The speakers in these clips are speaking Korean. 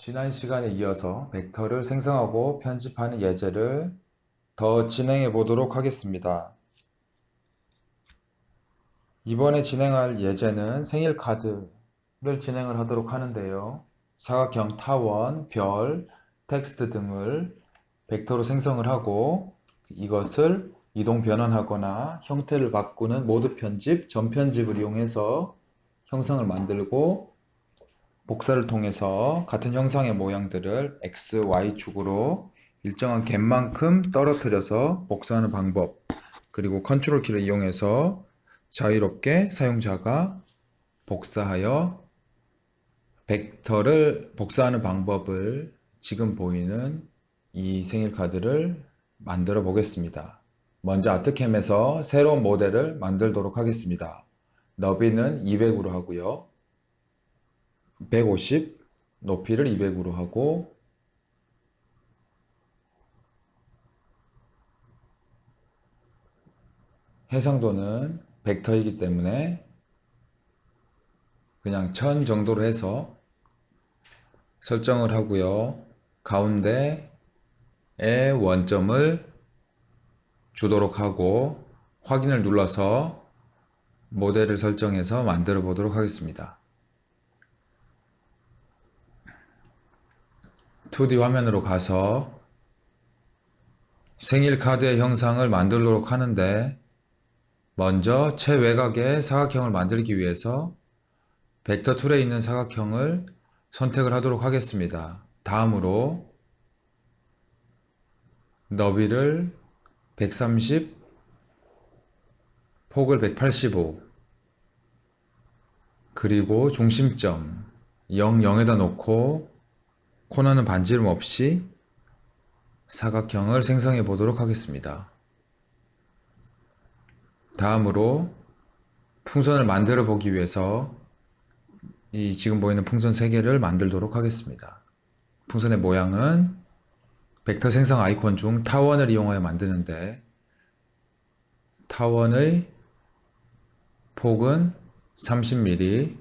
지난 시간에 이어서 벡터를 생성하고 편집하는 예제를 더 진행해 보도록 하겠습니다. 이번에 진행할 예제는 생일 카드를 진행을 하도록 하는데요. 사각형 타원, 별, 텍스트 등을 벡터로 생성을 하고 이것을 이동 변환하거나 형태를 바꾸는 모드 편집, 점 편집을 이용해서 형상을 만들고 복사를 통해서 같은 형상의 모양들을 X, Y축으로 일정한 갭만큼 떨어뜨려서 복사하는 방법, 그리고 컨트롤 키를 이용해서 자유롭게 사용자가 복사하여 벡터를 복사하는 방법을 지금 보이는 이 생일 카드를 만들어 보겠습니다. 먼저 아트캠에서 새로운 모델을 만들도록 하겠습니다. 너비는 200으로 하고요. 150, 높이를 200으로 하고 해상도는 벡터이기 때문에 그냥 1000 정도로 해서 설정을 하고요. 가운데에 원점을 주도록 하고 확인을 눌러서 모델을 설정해서 만들어 보도록 하겠습니다. 2D 화면으로 가서 생일 카드의 형상을 만들도록 하는데, 먼저 최외곽의 사각형을 만들기 위해서 벡터 툴에 있는 사각형을 선택을 하도록 하겠습니다. 다음으로 너비를 130, 폭을 185, 그리고 중심점 0, 0에다 놓고 코너는 반지름 없이 사각형을 생성해 보도록 하겠습니다. 다음으로 풍선을 만들어 보기 위해서 이 지금 보이는 풍선 3개를 만들도록 하겠습니다. 풍선의 모양은 벡터 생성 아이콘 중 타원을 이용하여 만드는데, 타원의 폭은 30mm,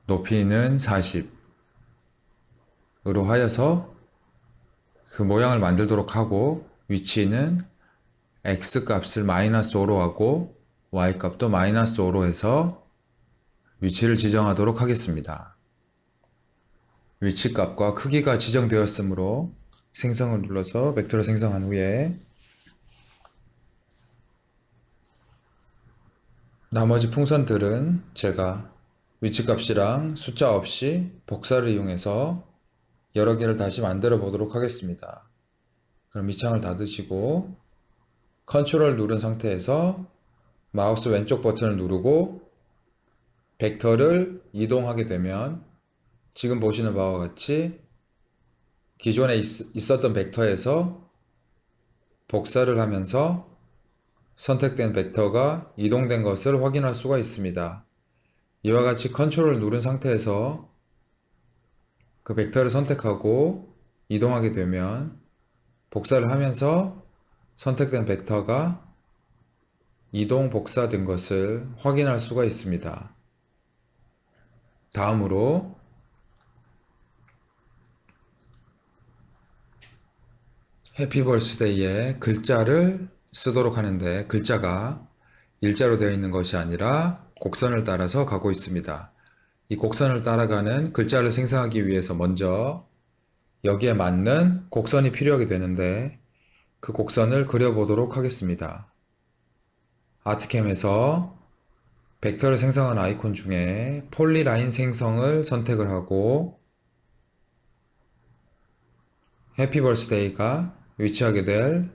높이는 40으로 하여서 그 모양을 만들도록 하고, 위치는 X값을 -5로 하고 Y값도 -5로 해서 위치를 지정하도록 하겠습니다. 위치값과 크기가 지정되었으므로 생성을 눌러서 벡터를 생성한 후에 나머지 풍선들은 제가 위치값이랑 숫자 없이 복사를 이용해서 여러 개를 다시 만들어 보도록 하겠습니다. 그럼 이 창을 닫으시고 컨트롤 누른 상태에서 마우스 왼쪽 버튼을 누르고 벡터를 이동하게 되면 지금 보시는 바와 같이 기존에 있었던 벡터에서 복사를 하면서 선택된 벡터가 이동된 것을 확인할 수가 있습니다. 이와 같이 컨트롤을 누른 상태에서 그 벡터를 선택하고 이동하게 되면 복사를 하면서 선택된 벡터가 이동 복사된 것을 확인할 수가 있습니다. 다음으로 해피 벌스데이에 글자를 쓰도록 하는데, 글자가 일자로 되어 있는 것이 아니라 곡선을 따라서 가고 있습니다. 이 곡선을 따라가는 글자를 생성하기 위해서 먼저 여기에 맞는 곡선이 필요하게 되는데, 그 곡선을 그려보도록 하겠습니다. 아트캠에서 벡터를 생성한 아이콘 중에 폴리라인 생성을 선택을 하고 해피 벌스데이가 위치하게 될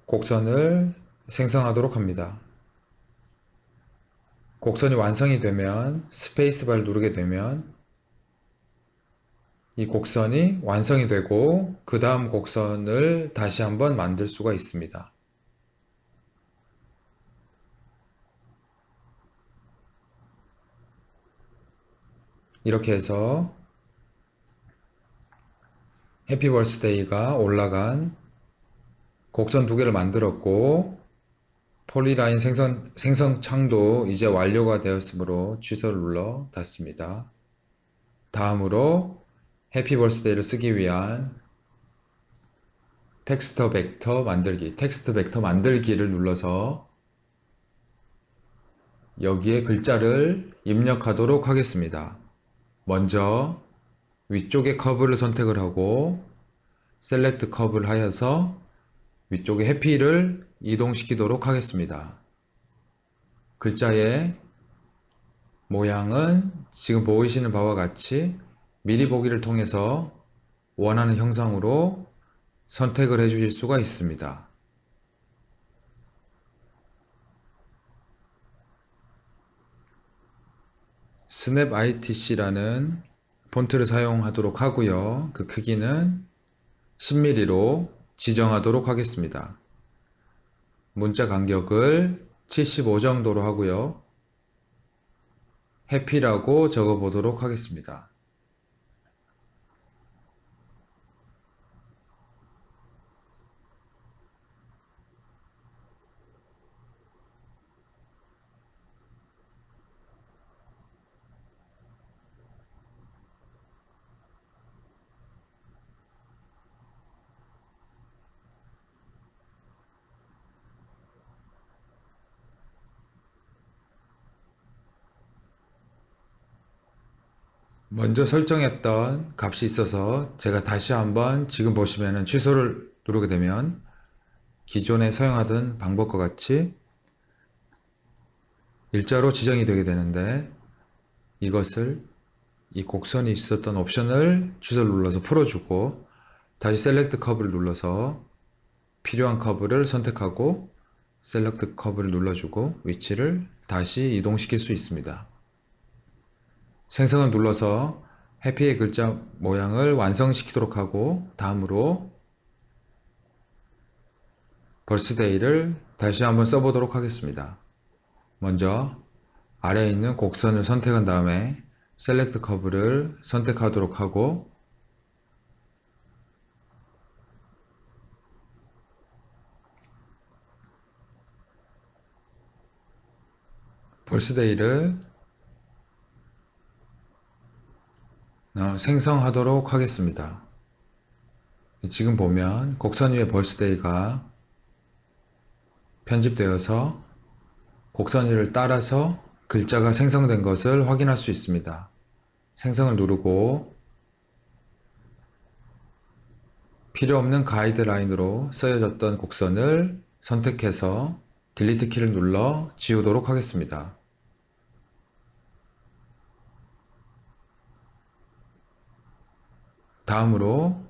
곡선을 생성하도록 합니다. 곡선이 완성이 되면 스페이스바를 누르게 되면 이 곡선이 완성이 되고 그 다음 곡선을 다시 한번 만들 수가 있습니다. 이렇게 해서 해피 벌스데이가 올라간 곡선 2개를 만들었고, 폴리라인 생성 창도 이제 완료가 되었으므로 취소를 눌러 닫습니다. 다음으로 해피 벌스데이를 쓰기 위한 텍스트 벡터 만들기를 눌러서 여기에 글자를 입력하도록 하겠습니다. 먼저 위쪽에 커브를 선택을 하고 셀렉트 커브를 하여서 위쪽에 해피를 이동시키도록 하겠습니다. 글자의 모양은 지금 보이시는 바와 같이 미리 보기를 통해서 원하는 형상으로 선택을 해 주실 수가 있습니다. 스냅 ITC라는 폰트를 사용하도록 하고요. 그 크기는 10mm로 지정하도록 하겠습니다. 문자 간격을 75 정도로 하고요. 해피라고 적어 보도록 하겠습니다. 먼저 설정했던 값이 있어서 제가 다시 한번 지금 보시면은 취소를 누르게 되면 기존에 사용하던 방법과 같이 일자로 지정이 되게 되는데 이것을 이 곡선이 있었던 옵션을 취소를 눌러서 풀어주고 다시 셀렉트 커브를 눌러서 필요한 커브를 선택하고 셀렉트 커브를 눌러주고 위치를 다시 이동시킬 수 있습니다. 생성을 눌러서 해피의 글자 모양을 완성시키도록 하고 다음으로 벌스데이를 다시 한번 써보도록 하겠습니다. 먼저 아래에 있는 곡선을 선택한 다음에 셀렉트 커브를 선택하도록 하고 벌스데이를 생성하도록 하겠습니다. 지금 보면 곡선 위에 벌스데이가 편집되어서 곡선 위를 따라서 글자가 생성된 것을 확인할 수 있습니다. 생성을 누르고 필요 없는 가이드라인으로 쓰여졌던 곡선을 선택해서 딜리트 키를 눌러 지우도록 하겠습니다. 다음으로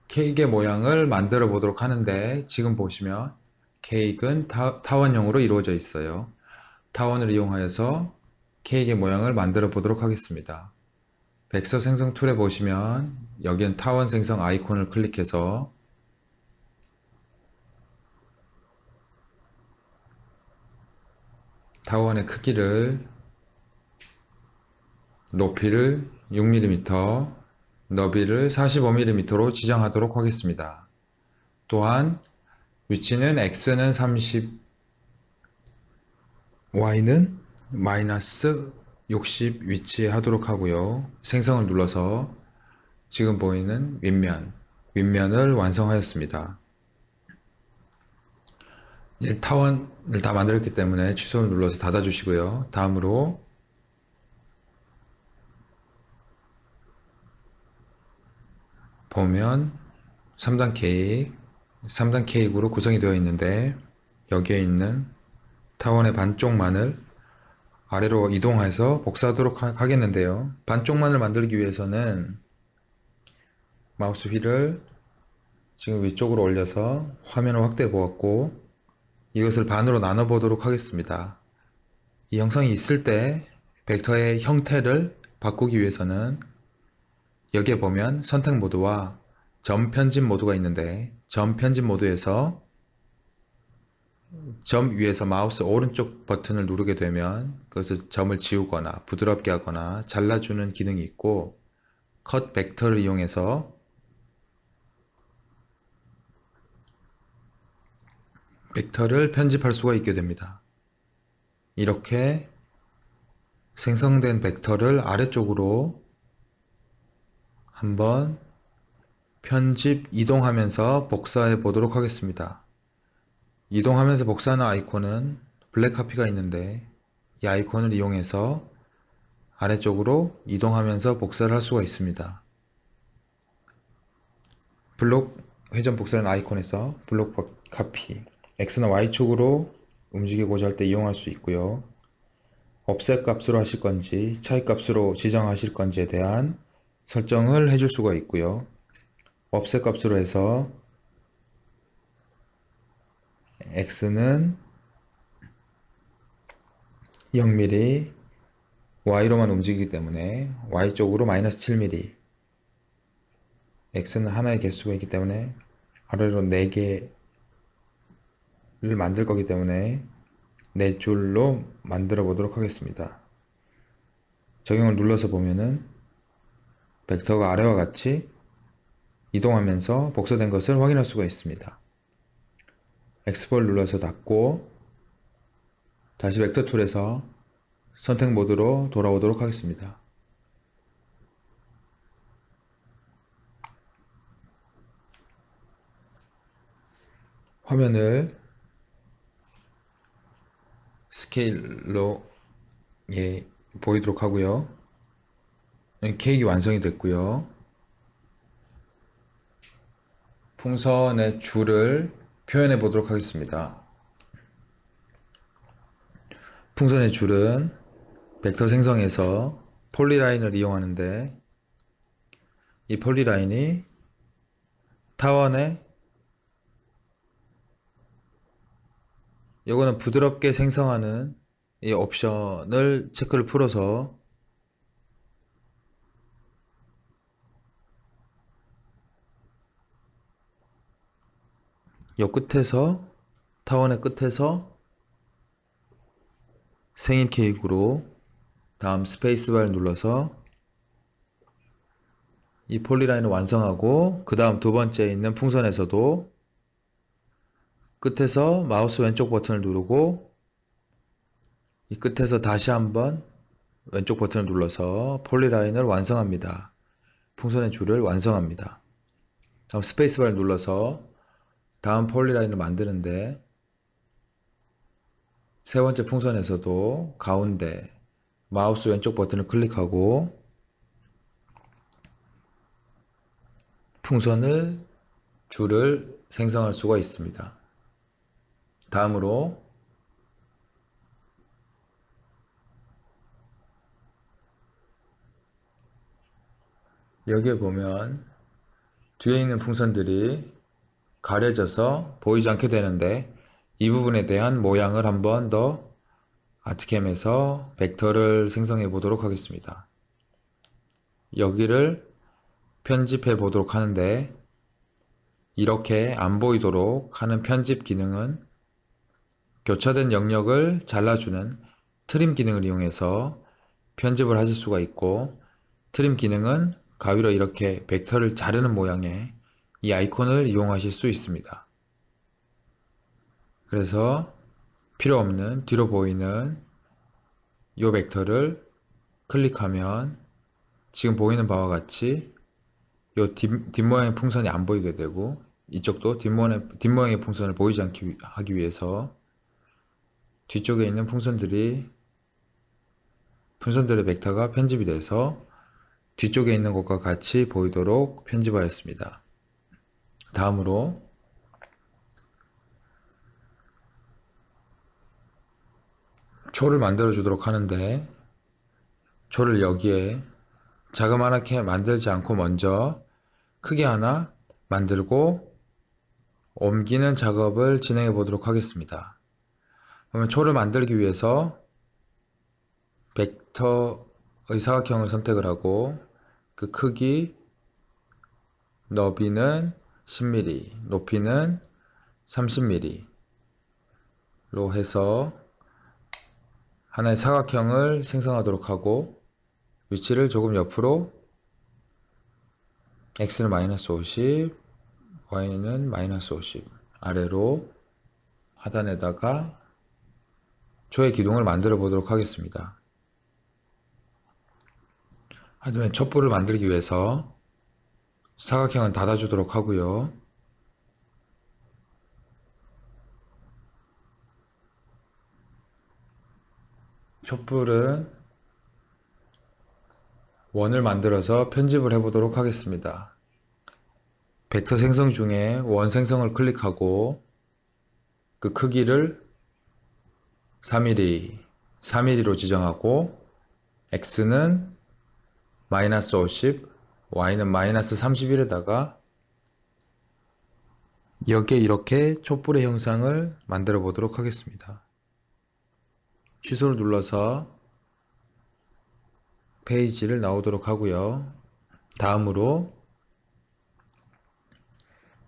케이크의 모양을 만들어 보도록 하는데 지금 보시면 케이크는 타원형으로 이루어져 있어요. 타원을 이용하여서 케이크의 모양을 만들어 보도록 하겠습니다. 벡터 생성 툴에 보시면 여기는 타원 생성 아이콘을 클릭해서 타원의 크기를 높이를 6mm 너비를 45mm로 지정하도록 하겠습니다. 또한 위치는 X는 30, Y는 마이너스 60 위치하도록 하고요. 생성을 눌러서 지금 보이는 윗면을 완성하였습니다. 이제 타원을 다 만들었기 때문에 취소를 눌러서 닫아 주시고요. 다음으로 보면 3단 케이크로 구성이 되어 있는데 여기에 있는 타원의 반쪽만을 아래로 이동해서 복사하도록 하겠는데요. 반쪽만을 만들기 위해서는 마우스 휠을 지금 위쪽으로 올려서 화면을 확대해 보았고 이것을 반으로 나눠 보도록 하겠습니다. 이 형상이 있을 때 벡터의 형태를 바꾸기 위해서는 여기에 보면 선택 모드와 점 편집 모드가 있는데 점 편집 모드에서 점 위에서 마우스 오른쪽 버튼을 누르게 되면 그것을 점을 지우거나 부드럽게 하거나 잘라주는 기능이 있고 컷 벡터를 이용해서 벡터를 편집할 수가 있게 됩니다. 이렇게 생성된 벡터를 아래쪽으로 한번 편집 이동하면서 복사해 보도록 하겠습니다. 이동하면서 복사하는 아이콘은 블랙 카피가 있는데 이 아이콘을 이용해서 아래쪽으로 이동하면서 복사를 할 수가 있습니다. 블록 회전 복사는 아이콘에서 블록 카피 X나 Y축으로 움직이고자 할 때 이용할 수 있고요. offset 값으로 하실 건지 차이 값으로 지정하실 건지에 대한 설정을 해줄 수가 있고요. offset 값으로 해서 X는 0mm, Y로만 움직이기 때문에 Y쪽으로 마이너스 7mm, X는 하나의 개수가 있기 때문에 아래로 4개를 만들 거기 때문에 4줄로 만들어 보도록 하겠습니다. 적용을 눌러서 보면은 벡터가 아래와 같이 이동하면서 복사된 것을 확인할 수가 있습니다. 엑스포를 눌러서 닫고 다시 벡터 툴에서 선택 모드로 돌아오도록 하겠습니다. 화면을 스케일로 보이도록 하고요. 케이크 완성이 됐고요. 풍선의 줄을 표현해 보도록 하겠습니다. 풍선의 줄은 벡터 생성에서 폴리라인을 이용하는데 이 폴리라인이 타원의 이거는 부드럽게 생성하는 이 옵션을 체크를 풀어서 요 끝에서 타원의 끝에서 생일 케이크로 다음 스페이스바를 눌러서 이 폴리라인을 완성하고 그 다음 두 번째에 있는 풍선에서도 끝에서 마우스 왼쪽 버튼을 누르고 이 끝에서 다시 한번 왼쪽 버튼을 눌러서 폴리라인을 완성합니다. 풍선의 줄을 완성합니다. 다음 스페이스바를 눌러서 다음 폴리라인을 만드는데 세 번째 풍선에서도 가운데 마우스 왼쪽 버튼을 클릭하고 풍선을 줄을 생성할 수가 있습니다. 다음으로 여기에 보면 뒤에 있는 풍선들이 가려져서 보이지 않게 되는데 이 부분에 대한 모양을 한번 더 아트캠에서 벡터를 생성해 보도록 하겠습니다. 여기를 편집해 보도록 하는데 이렇게 안 보이도록 하는 편집 기능은 교차된 영역을 잘라주는 트림 기능을 이용해서 편집을 하실 수가 있고 트림 기능은 가위로 이렇게 벡터를 자르는 모양의 이 아이콘을 이용하실 수 있습니다. 그래서 필요 없는 뒤로 보이는 이 벡터를 클릭하면 지금 보이는 바와 같이 이 뒷모양의 풍선이 안 보이게 되고 이쪽도 뒷모양의 풍선을 보이지 않게 하기 위해서 뒤쪽에 있는 풍선들의 벡터가 편집이 돼서 뒤쪽에 있는 것과 같이 보이도록 편집하였습니다. 다음으로 초를 만들어 주도록 하는데 초를 여기에 자그마하게 만들지 않고 먼저 크게 하나 만들고 옮기는 작업을 진행해 보도록 하겠습니다. 그러면 초를 만들기 위해서 벡터의 사각형을 선택을 하고 그 크기, 너비는 10mm, 높이는 30mm로 해서 하나의 사각형을 생성하도록 하고 위치를 조금 옆으로 x는 마이너스 50, y는 마이너스 50 아래로 하단에다가 초의 기둥을 만들어 보도록 하겠습니다. 하지만 촛불을 만들기 위해서 사각형은 닫아주도록 하고요. 촛불은 원을 만들어서 편집을 해보도록 하겠습니다. 벡터 생성 중에 원 생성을 클릭하고 그 크기를 3mm, 3mm로 지정하고 x는 마이너스 50, y는 마이너스 31에다가 여기에 이렇게 촛불의 형상을 만들어 보도록 하겠습니다. 취소를 눌러서 페이지를 나오도록 하고요. 다음으로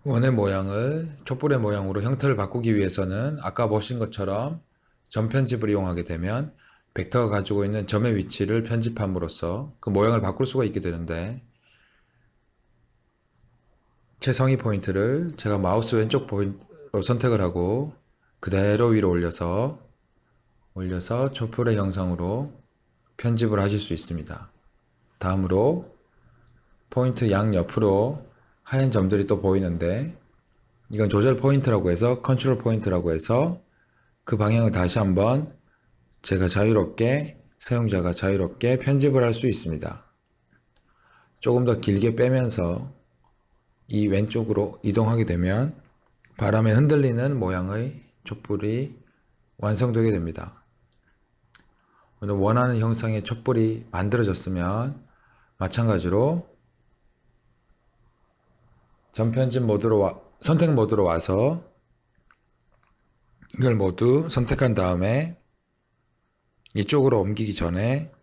원의 모양을 촛불의 모양으로 형태를 바꾸기 위해서는 아까 보신 것처럼 점 편집을 이용하게 되면 벡터가 가지고 있는 점의 위치를 편집함으로써 그 모양을 바꿀 수가 있게 되는데, 최상위 포인트를 제가 마우스 왼쪽 포인트로 선택을 하고 그대로 위로 올려서 촛불의 형상으로 편집을 하실 수 있습니다. 다음으로 포인트 양옆으로 하얀 점들이 또 보이는데, 이건 조절 포인트라고 해서 컨트롤 포인트라고 해서 그 방향을 다시 한번 사용자가 자유롭게 편집을 할 수 있습니다. 조금 더 길게 빼면서 이 왼쪽으로 이동하게 되면 바람에 흔들리는 모양의 촛불이 완성되게 됩니다. 원하는 형상의 촛불이 만들어졌으면 마찬가지로 전편집 모드로 선택 모드로 와서 이걸 모두 선택한 다음에 이쪽으로 옮기기 전에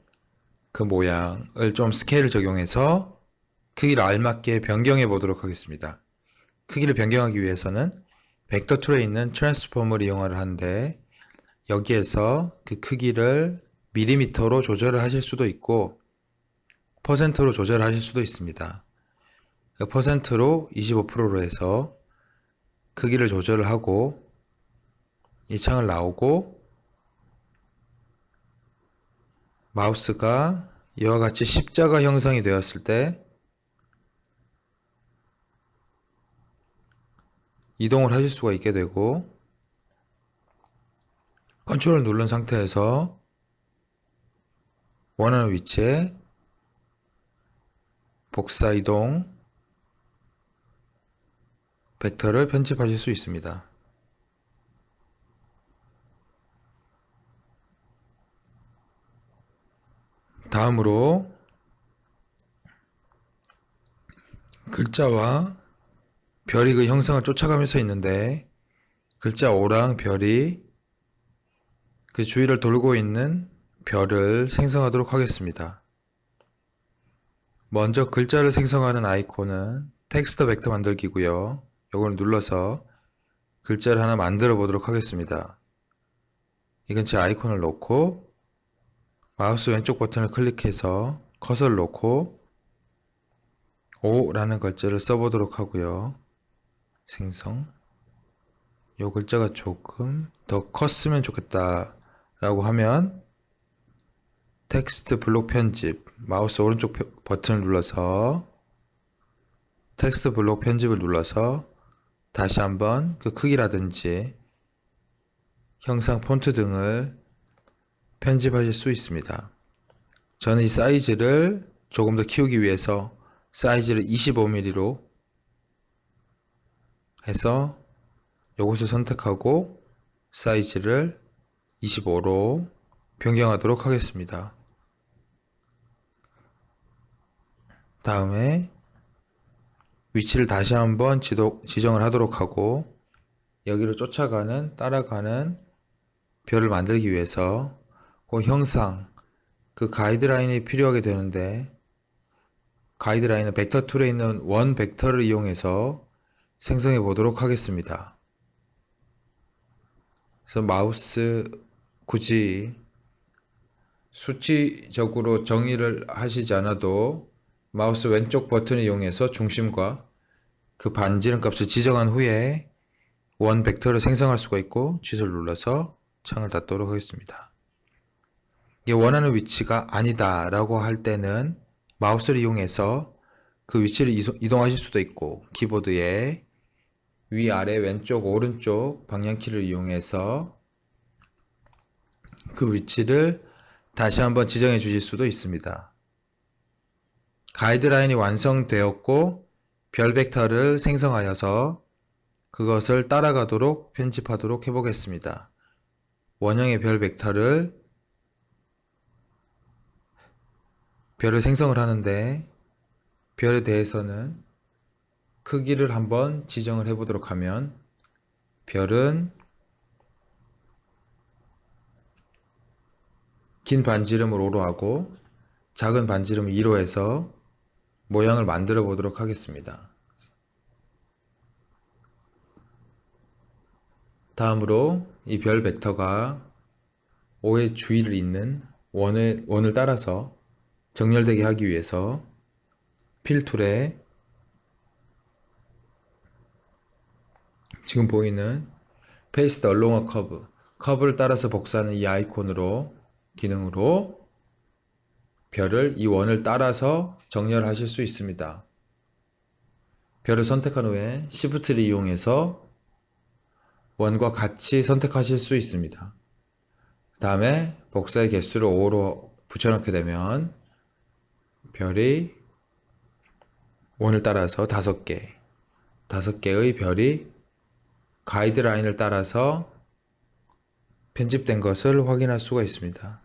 그 모양을 좀 스케일을 적용해서 크기를 알맞게 변경해 보도록 하겠습니다. 크기를 변경하기 위해서는 벡터 툴에 있는 트랜스폼을 이용을 하는데, 여기에서 그 크기를 밀리미터로 조절을 하실 수도 있고 퍼센트로 조절하실 수도 있습니다. 퍼센트로 25%로 해서 크기를 조절을 하고 이 창을 나오고 마우스가 이와 같이 십자가 형상이 되었을 때 이동을 하실 수가 있게 되고, 컨트롤을 누른 상태에서 원하는 위치에 복사 이동 벡터를 편집하실 수 있습니다. 다음으로 글자와 별이 그 형상을 쫓아가면서 있는데, 글자 O랑 별이 그 주위를 돌고 있는 별을 생성하도록 하겠습니다. 먼저 글자를 생성하는 아이콘은 텍스트 벡터 만들기고요. 이걸 눌러서 글자를 하나 만들어 보도록 하겠습니다. 이 근처에 아이콘을 놓고 마우스 왼쪽 버튼을 클릭해서 커서를 놓고 O라는 글자를 써보도록 하고요. 생성. 이 글자가 조금 더 컸으면 좋겠다 라고 하면 텍스트 블록 편집, 마우스 오른쪽 버튼을 눌러서 텍스트 블록 편집을 눌러서 다시 한번 그 크기라든지 형상 폰트 등을 편집하실 수 있습니다. 저는 이 사이즈를 조금 더 키우기 위해서 사이즈를 25mm로 해서 이것을 선택하고 사이즈를 25로 변경하도록 하겠습니다. 다음에 위치를 다시 한번 지정을 하도록 하고, 여기로 따라가는 별을 만들기 위해서 그 형상, 그 가이드라인이 필요하게 되는데, 가이드라인은 벡터 툴에 있는 원 벡터를 이용해서 생성해 보도록 하겠습니다. 그래서 마우스 굳이 수치적으로 정의를 하시지 않아도 마우스 왼쪽 버튼을 이용해서 중심과 그 반지름 값을 지정한 후에 원 벡터를 생성할 수가 있고 취소를 눌러서 창을 닫도록 하겠습니다. 이게 원하는 위치가 아니다 라고 할 때는 마우스를 이용해서 그 위치를 이동하실 수도 있고 키보드에 위아래 왼쪽 오른쪽 방향키를 이용해서 그 위치를 다시 한번 지정해 주실 수도 있습니다. 가이드라인이 완성되었고 별 벡터를 생성하여서 그것을 따라가도록 편집하도록 해보겠습니다. 원형의 별 벡터를 별을 생성을 하는데 별에 대해서는 크기를 한번 지정을 해보도록 하면 별은 긴 반지름을 5로 하고 작은 반지름을 2로 해서 모양을 만들어 보도록 하겠습니다. 다음으로 이 별 벡터가 5의 주위를 잇는 원을 따라서 정렬되게 하기 위해서 필 툴에 지금 보이는 Paste along a curve, 커브를 따라서 복사하는 이 아이콘으로 기능으로 별을 이 원을 따라서 정렬하실 수 있습니다. 별을 선택한 후에 Shift를 이용해서 원과 같이 선택하실 수 있습니다. 다음에 복사의 개수를 5로 붙여넣게 되면 별이 원을 따라서 5개의 별이 가이드라인을 따라서 편집된 것을 확인할 수가 있습니다.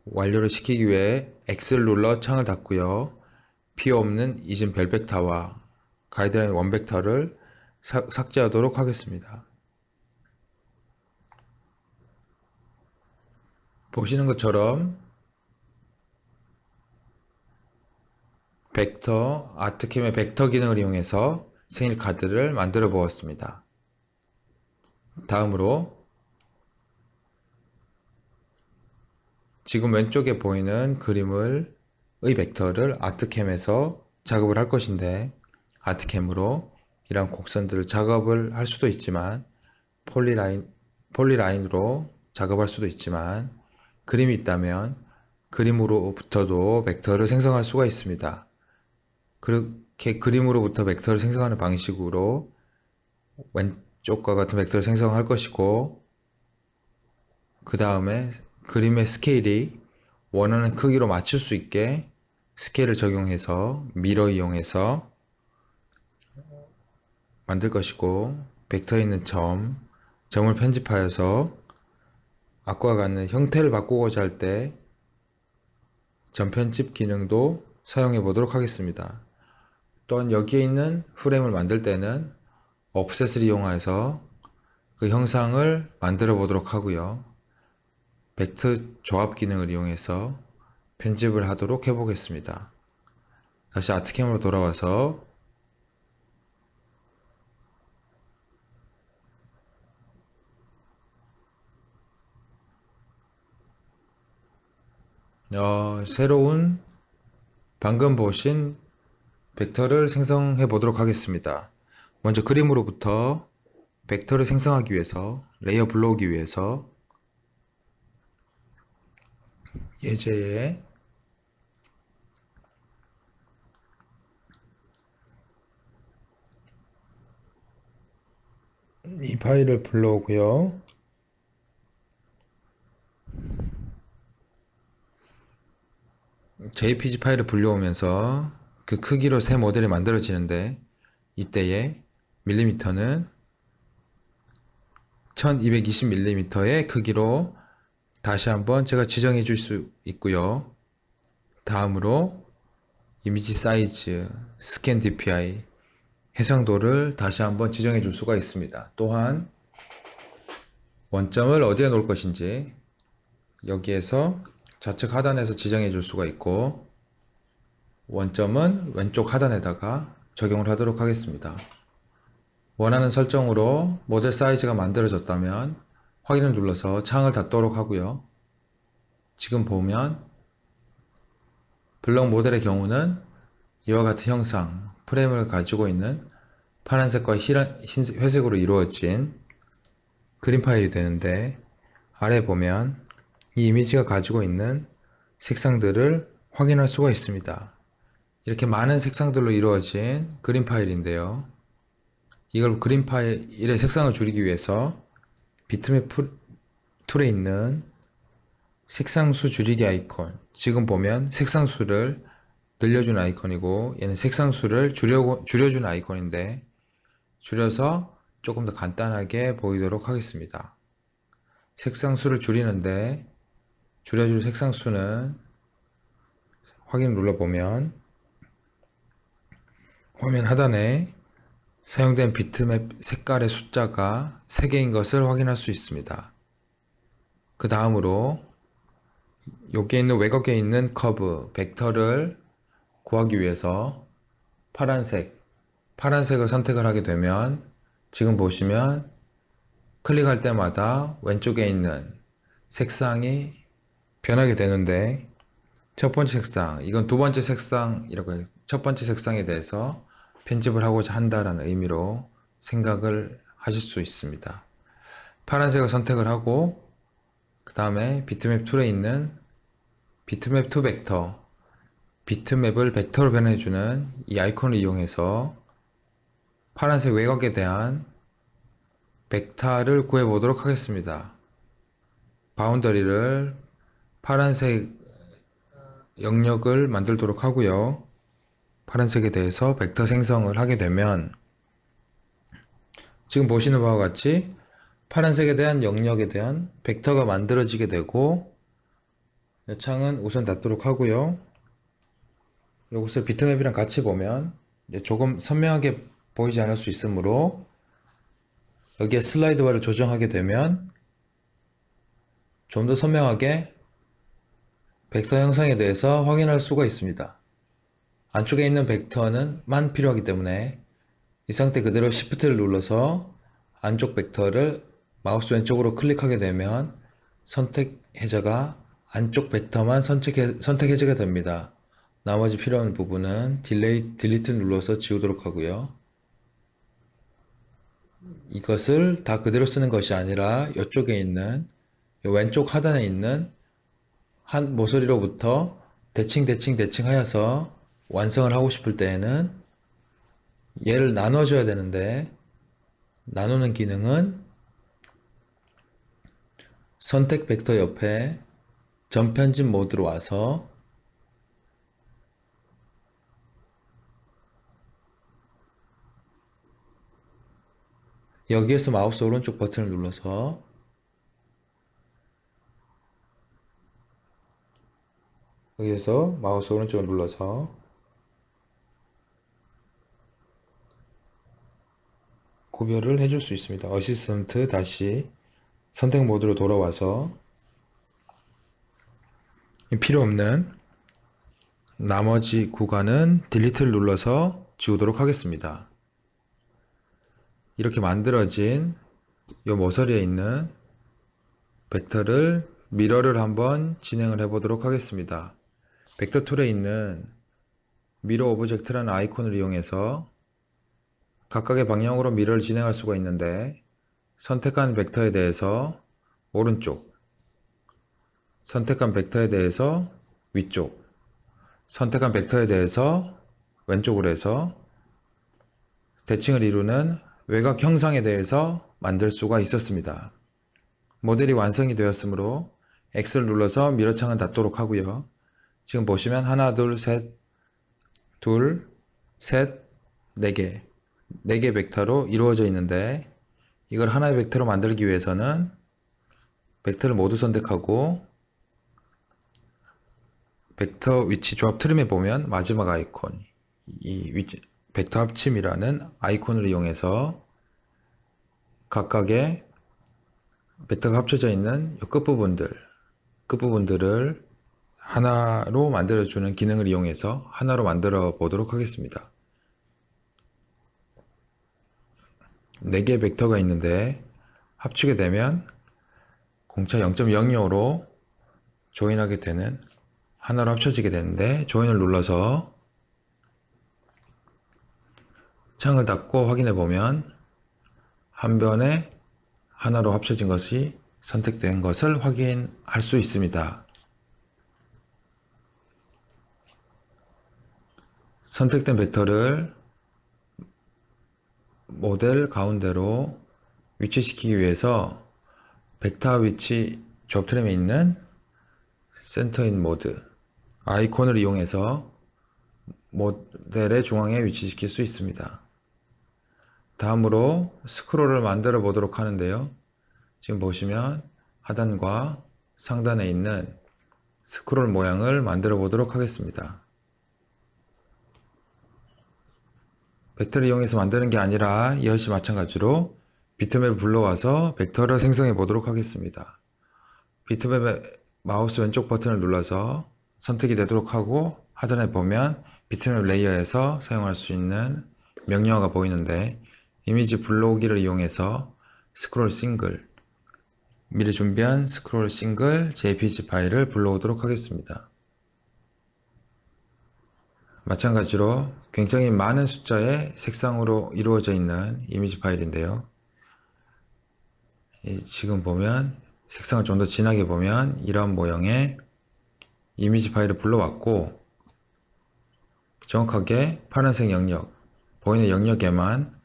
완료를 시키기 위해 X를 눌러 창을 닫고요. 필요 없는 이전 별 벡터와 가이드라인 원 벡터를 삭제하도록 하겠습니다. 보시는 것처럼 벡터, 아트캠의 벡터 기능을 이용해서 생일 카드를 만들어 보았습니다. 다음으로 지금 왼쪽에 보이는 그림의 벡터를 아트캠에서 작업을 할 것인데 아트캠으로 이런 곡선들을 작업을 할 수도 있지만 폴리라인으로 작업할 수도 있지만 그림이 있다면 그림으로부터도 벡터를 생성할 수가 있습니다. 그렇게 그림으로부터 벡터를 생성하는 방식으로 왼쪽과 같은 벡터를 생성할 것이고 그 다음에 그림의 스케일이 원하는 크기로 맞출 수 있게 스케일을 적용해서 미러 이용해서 만들 것이고 벡터에 있는 점을 편집하여서 아까와 같은 형태를 바꾸고자 할 때 점 편집 기능도 사용해 보도록 하겠습니다. 또한 여기에 있는 프레임을 만들 때는 offset을 이용해서 그 형상을 만들어 보도록 하고요. 벡터 조합 기능을 이용해서 편집을 하도록 해보겠습니다. 다시 아트캠으로 돌아와서 새로운 방금 보신 벡터를 생성해 보도록 하겠습니다. 먼저 그림으로부터 벡터를 생성하기 위해서 레이어 불러오기 위해서 예제에 이 파일을 불러오고요. JPG 파일을 불려오면서 그 크기로 새 모델이 만들어지는데 이때에 밀리미터는 1220mm의 크기로 다시 한번 제가 지정해 줄 수 있고요. 다음으로 이미지 사이즈, 스캔 DPI, 해상도를 다시 한번 지정해 줄 수가 있습니다. 또한 원점을 어디에 놓을 것인지 여기에서 좌측 하단에서 지정해 줄 수가 있고 원점은 왼쪽 하단에다가 적용을 하도록 하겠습니다. 원하는 설정으로 모델 사이즈가 만들어졌다면 확인을 눌러서 창을 닫도록 하고요. 지금 보면 블럭 모델의 경우는 이와 같은 형상, 프레임을 가지고 있는 파란색과 회색으로 이루어진 그림 파일이 되는데, 아래 보면 이 이미지가 가지고 있는 색상들을 확인할 수가 있습니다. 이렇게 많은 색상들로 이루어진 그림 파일인데요. 이걸 그림 파일의 색상을 줄이기 위해서 비트맵 툴에 있는 색상수 줄이기 아이콘, 지금 보면 색상수를 늘려준 아이콘이고, 얘는 색상수를 줄여준 아이콘인데, 줄여서 조금 더 간단하게 보이도록 하겠습니다. 색상수를 줄이는데, 줄여줄 색상수는 확인 눌러보면 화면 하단에 사용된 비트맵 색깔의 숫자가 3개인 것을 확인할 수 있습니다. 그 다음으로 여기에 있는 외곽에 있는 커브, 벡터를 구하기 위해서 파란색을 선택을 하게 되면 지금 보시면 클릭할 때마다 왼쪽에 있는 색상이 변하게 되는데, 첫 번째 색상, 이건 두 번째 색상이라고 해요. 첫 번째 색상에 대해서 편집을 하고자 한다는 의미로 생각을 하실 수 있습니다. 파란색을 선택을 하고, 그 다음에 비트맵 툴에 있는 비트맵 투 벡터, 비트맵을 벡터로 변해주는 이 아이콘을 이용해서 파란색 외곽에 대한 벡터를 구해보도록 하겠습니다. 바운더리를 파란색 영역을 만들도록 하고요. 파란색에 대해서 벡터 생성을 하게 되면 지금 보시는 바와 같이 파란색에 대한 영역에 대한 벡터가 만들어지게 되고, 이 창은 우선 닫도록 하고요. 이것을 비트맵이랑 같이 보면 조금 선명하게 보이지 않을 수 있으므로 여기에 슬라이드 바를 조정하게 되면 좀 더 선명하게 벡터 형상에 대해서 확인할 수가 있습니다. 안쪽에 있는 벡터는만 필요하기 때문에 이 상태 그대로 Shift를 눌러서 안쪽 벡터를 마우스 왼쪽으로 클릭하게 되면 선택 해제가 안쪽 벡터만 선택 해제가 됩니다. 나머지 필요한 부분은 딜리트 눌러서 지우도록 하고요. 이것을 다 그대로 쓰는 것이 아니라 이쪽에 있는 왼쪽 하단에 있는 한 모서리로부터 대칭 하여서 완성을 하고 싶을 때에는 얘를 나눠줘야 되는데, 나누는 기능은 선택 벡터 옆에 전편집 모드로 와서 여기에서 마우스 오른쪽 버튼을 눌러서 여기에서 마우스 오른쪽을 눌러서 구별을 해줄 수 있습니다. 어시스턴트 다시 선택 모드로 돌아와서 필요 없는 나머지 구간은 딜리트를 눌러서 지우도록 하겠습니다. 이렇게 만들어진 이 모서리에 있는 벡터를 미러를 한번 진행을 해 보도록 하겠습니다. 벡터 툴에 있는 미러 오브젝트라는 아이콘을 이용해서 각각의 방향으로 미러를 진행할 수가 있는데, 선택한 벡터에 대해서 오른쪽, 선택한 벡터에 대해서 위쪽, 선택한 벡터에 대해서 왼쪽으로 해서 대칭을 이루는 외곽 형상에 대해서 만들 수가 있었습니다. 모델이 완성이 되었으므로 X를 눌러서 미러 창은 닫도록 하고요. 지금 보시면 하나, 둘, 셋, 4개 벡터로 이루어져 있는데, 이걸 하나의 벡터로 만들기 위해서는 벡터를 모두 선택하고 벡터 위치 조합 트림에 보면 마지막 아이콘, 이 벡터 합침이라는 아이콘을 이용해서 각각의 벡터가 합쳐져 있는 이 끝부분들을 하나로 만들어주는 기능을 이용해서 하나로 만들어 보도록 하겠습니다. 4개의 벡터가 있는데 합치게 되면 공차 0.025로 조인하게 되는, 하나로 합쳐지게 되는데, 조인을 눌러서 창을 닫고 확인해 보면 한 변에 하나로 합쳐진 것이 선택된 것을 확인할 수 있습니다. 선택된 벡터를 모델 가운데로 위치시키기 위해서 벡터 위치 조합 트림에 있는 센터인 모드 아이콘을 이용해서 모델의 중앙에 위치시킬 수 있습니다. 다음으로 스크롤을 만들어 보도록 하는데요. 지금 보시면 하단과 상단에 있는 스크롤 모양을 만들어 보도록 하겠습니다. 벡터를 이용해서 만드는 게 아니라 이것이 마찬가지로 비트맵을 불러와서 벡터를 생성해 보도록 하겠습니다. 비트맵의 마우스 왼쪽 버튼을 눌러서 선택이 되도록 하고 하단에 보면 비트맵 레이어에서 사용할 수 있는 명령어가 보이는데 이미지 불러오기를 이용해서 스크롤 싱글 미리 준비한 스크롤 싱글 jpg 파일을 불러오도록 하겠습니다. 마찬가지로 굉장히 많은 숫자의 색상으로 이루어져 있는 이미지 파일인데요. 지금 보면 색상을 좀 더 진하게 보면 이러한 모형의 이미지 파일을 불러왔고 정확하게 파란색 영역, 보이는 영역에만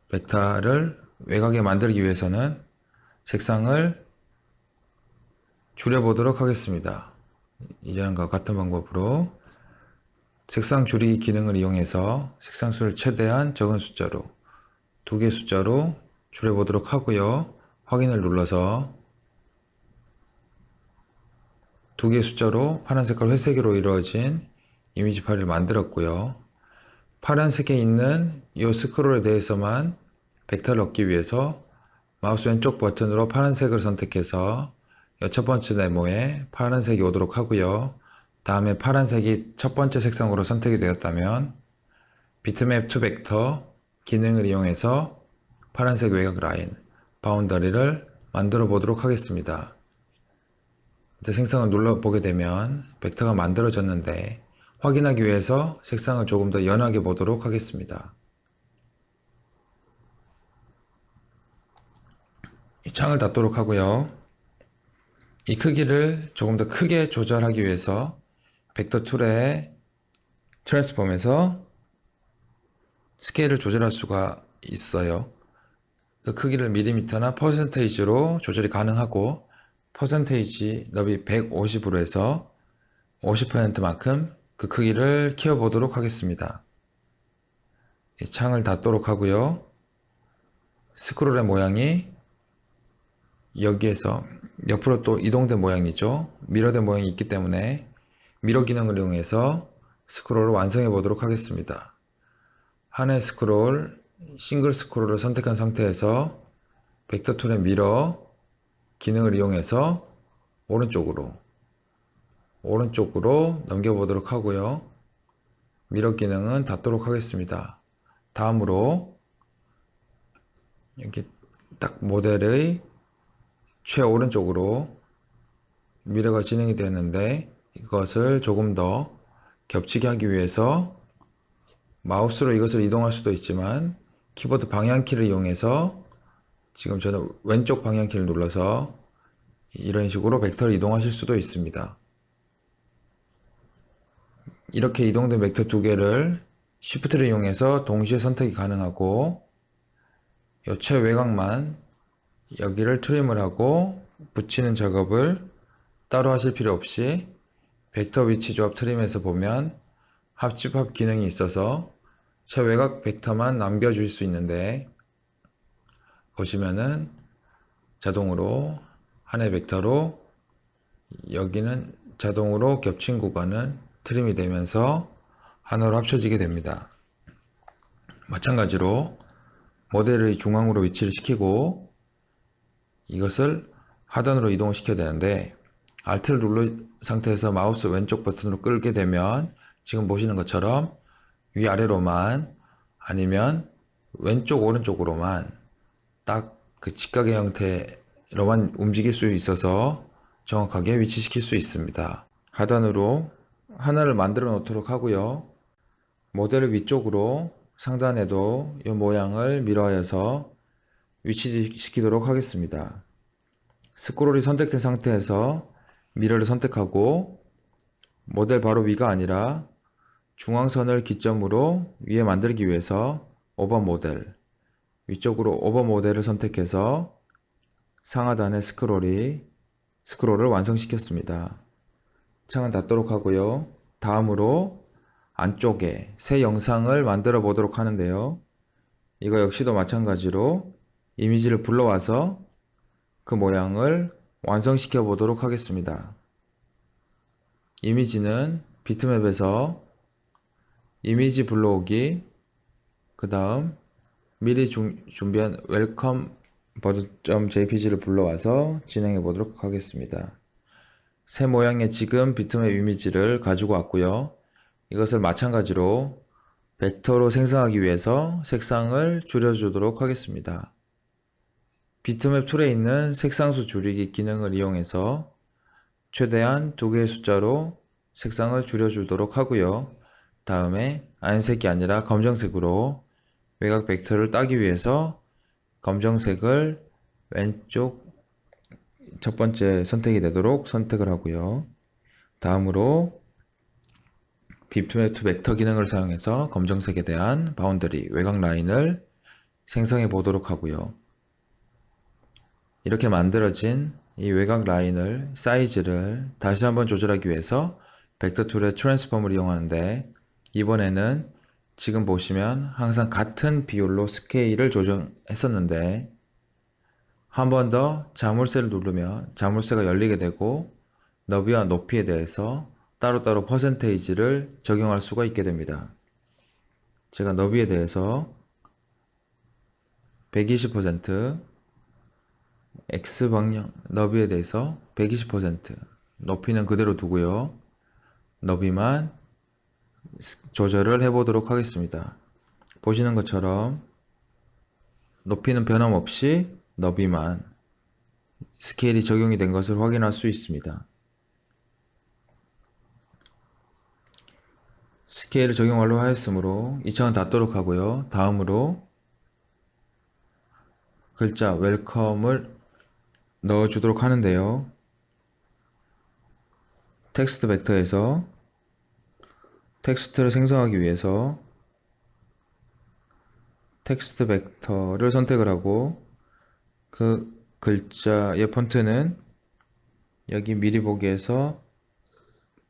벡터를 외곽에 만들기 위해서는 색상을 줄여보도록 하겠습니다. 이전과 같은 방법으로 색상 줄이기 기능을 이용해서 색상 수를 최대한 적은 숫자로 2개의 숫자로 줄여보도록 하고요. 확인을 눌러서 2개의 숫자로 파란색과 회색으로 이루어진 이미지 파일을 만들었고요. 파란색에 있는 이 스크롤에 대해서만 벡터를 얻기 위해서 마우스 왼쪽 버튼으로 파란색을 선택해서 첫 번째 네모에 파란색이 오도록 하고요. 다음에 파란색이 첫 번째 색상으로 선택이 되었다면 비트맵 투 벡터 기능을 이용해서 파란색 외곽 라인, 바운더리를 만들어 보도록 하겠습니다. 이제 생성을 눌러보게 되면 벡터가 만들어졌는데 확인하기 위해서 색상을 조금 더 연하게 보도록 하겠습니다. 이 창을 닫도록 하고요. 이 크기를 조금 더 크게 조절하기 위해서 벡터 툴의 트랜스폼에서 스케일을 조절할 수가 있어요. 그 크기를 밀리미터나 퍼센테이지로 조절이 가능하고 퍼센테이지 너비 150으로 해서 50%만큼 그 크기를 키워보도록 하겠습니다. 이 창을 닫도록 하고요. 스크롤의 모양이 여기에서 옆으로 또 이동된 모양이죠. 미러된 모양이 있기 때문에 미러 기능을 이용해서 스크롤을 완성해 보도록 하겠습니다. 하나의 스크롤, 싱글 스크롤을 선택한 상태에서 벡터 툴의 미러 기능을 이용해서 오른쪽으로 넘겨보도록 하고요. 미러 기능은 닫도록 하겠습니다. 다음으로 여기 딱 모델의 최오른쪽으로 미러가 진행이 되었는데 이것을 조금 더 겹치게 하기 위해서 마우스로 이것을 이동할 수도 있지만 키보드 방향키를 이용해서 지금 저는 왼쪽 방향키를 눌러서 이런 식으로 벡터를 이동하실 수도 있습니다. 이렇게 이동된 벡터 2개를 Shift를 이용해서 동시에 선택이 가능하고 이 최외곽만 여기를 트림을 하고 붙이는 작업을 따로 하실 필요 없이 벡터 위치 조합 트림에서 보면 합집합 기능이 있어서 최외곽 벡터만 남겨줄 수 있는데 보시면은 자동으로 하나의 벡터로 여기는 자동으로 겹친 구간은 트림이 되면서 하나로 합쳐지게 됩니다. 마찬가지로 모델의 중앙으로 위치를 시키고 이것을 하단으로 이동을 시켜야 되는데 Alt를 눌러 상태에서 마우스 왼쪽 버튼으로 끌게 되면 지금 보시는 것처럼 위아래로만 아니면 왼쪽 오른쪽으로만 딱 그 직각의 형태로만 움직일 수 있어서 정확하게 위치시킬 수 있습니다. 하단으로 하나를 만들어 놓도록 하고요. 모델을 위쪽으로 상단에도 이 모양을 미러하여서 위치시키도록 하겠습니다. 스크롤이 선택된 상태에서 미러를 선택하고 모델 바로 위가 아니라 중앙선을 기점으로 위에 만들기 위해서 오버 모델, 위쪽으로 오버 모델을 선택해서 상하단의 스크롤을 완성시켰습니다. 창은 닫도록 하고요. 다음으로 안쪽에 새 영상을 만들어 보도록 하는데요. 이거 역시도 마찬가지로 이미지를 불러와서 그 모양을 완성시켜 보도록 하겠습니다. 이미지는 비트맵에서 이미지 불러오기, 그 다음 미리 준비한 welcome.jpg를 불러와서 진행해 보도록 하겠습니다. 새 모양의 지금 비트맵 이미지를 가지고 왔고요. 이것을 마찬가지로 벡터로 생성하기 위해서 색상을 줄여주도록 하겠습니다. 비트맵 툴에 있는 색상수 줄이기 기능을 이용해서 최대한 2개의 숫자로 색상을 줄여주도록 하고요. 다음에 하얀색이 아니라 검정색으로 외곽 벡터를 따기 위해서 검정색을 왼쪽 첫 번째 선택이 되도록 선택을 하고요. 다음으로 비트맵 투 벡터 기능을 사용해서 검정색에 대한 바운더리, 외곽 라인을 생성해 보도록 하고요. 이렇게 만들어진 이 외곽 라인을, 사이즈를 다시 한번 조절하기 위해서 벡터 툴의 트랜스폼을 이용하는데, 이번에는 지금 보시면 항상 같은 비율로 스케일을 조정했었는데 한 번 더 자물쇠를 누르면 자물쇠가 열리게 되고 너비와 높이에 대해서 따로따로 퍼센테이지를 적용할 수가 있게 됩니다. 제가 너비에 대해서 120%, X방향 너비에 대해서 120%, 높이는 그대로 두고요. 너비만 조절을 해보도록 하겠습니다. 보시는 것처럼 높이는 변함없이 너비만 스케일이 적용이 된 것을 확인할 수 있습니다. 스케일을 적용 완료하였으므로 이 창은 닫도록 하고요. 다음으로 글자 웰컴을 넣어주도록 하는데요. 텍스트 벡터에서 텍스트를 생성하기 위해서 텍스트 벡터를 선택을 하고 그 글자의 폰트는 여기 미리 보기에서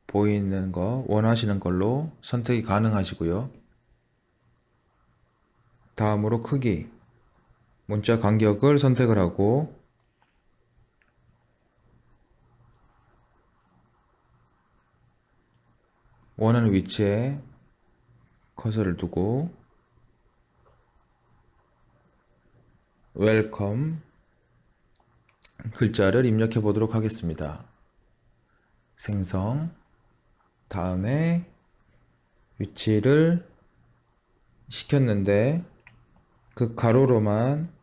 보이는 거 원하시는 걸로 선택이 가능하시고요. 다음으로 크기, 문자 간격을 선택을 하고 원하는 위치에 커서를 두고 웰컴 글자를 입력해 보도록 하겠습니다. 생성, 다음에 위치를 시켰는데 그 가로로만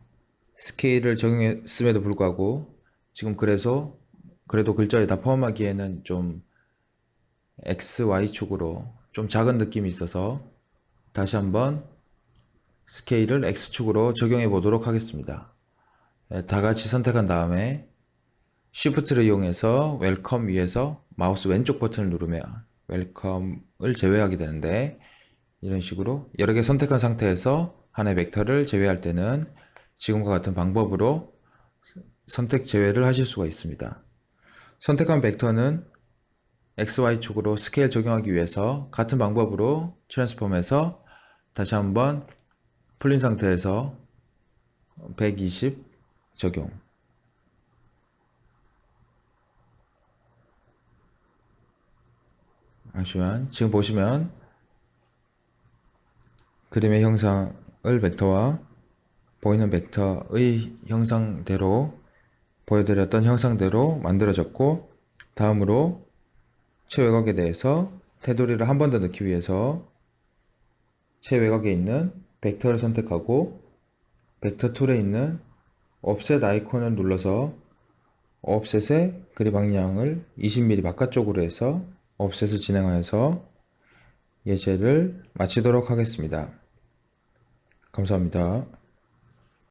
스케일을 적용했음에도 불구하고 지금 그래도 글자에 다 포함하기에는 좀 X, Y축으로 좀 작은 느낌이 있어서 다시 한번 스케일을 X축으로 적용해 보도록 하겠습니다. 다 같이 선택한 다음에 Shift를 이용해서 웰컴 위에서 마우스 왼쪽 버튼을 누르면 웰컴을 제외하게 되는데, 이런 식으로 여러 개 선택한 상태에서 하나의 벡터를 제외할 때는 지금과 같은 방법으로 선택 제외를 하실 수가 있습니다. 선택한 벡터는 XY축으로 스케일 적용하기 위해서 같은 방법으로 트랜스폼해서 다시 한번 풀린 상태에서 120 적용. 잠시만, 지금 보시면 그림의 형상을 벡터와 보이는 벡터의 형상대로 보여드렸던 형상대로 만들어졌고, 다음으로 최외곽에 대해서 테두리를 한 번 더 넣기 위해서 최외곽에 있는 벡터를 선택하고 벡터 툴에 있는 옵셋 아이콘을 눌러서 옵셋의 그립 방향을 20mm 바깥쪽으로 해서 옵셋을 진행하여서 예제를 마치도록 하겠습니다. 감사합니다.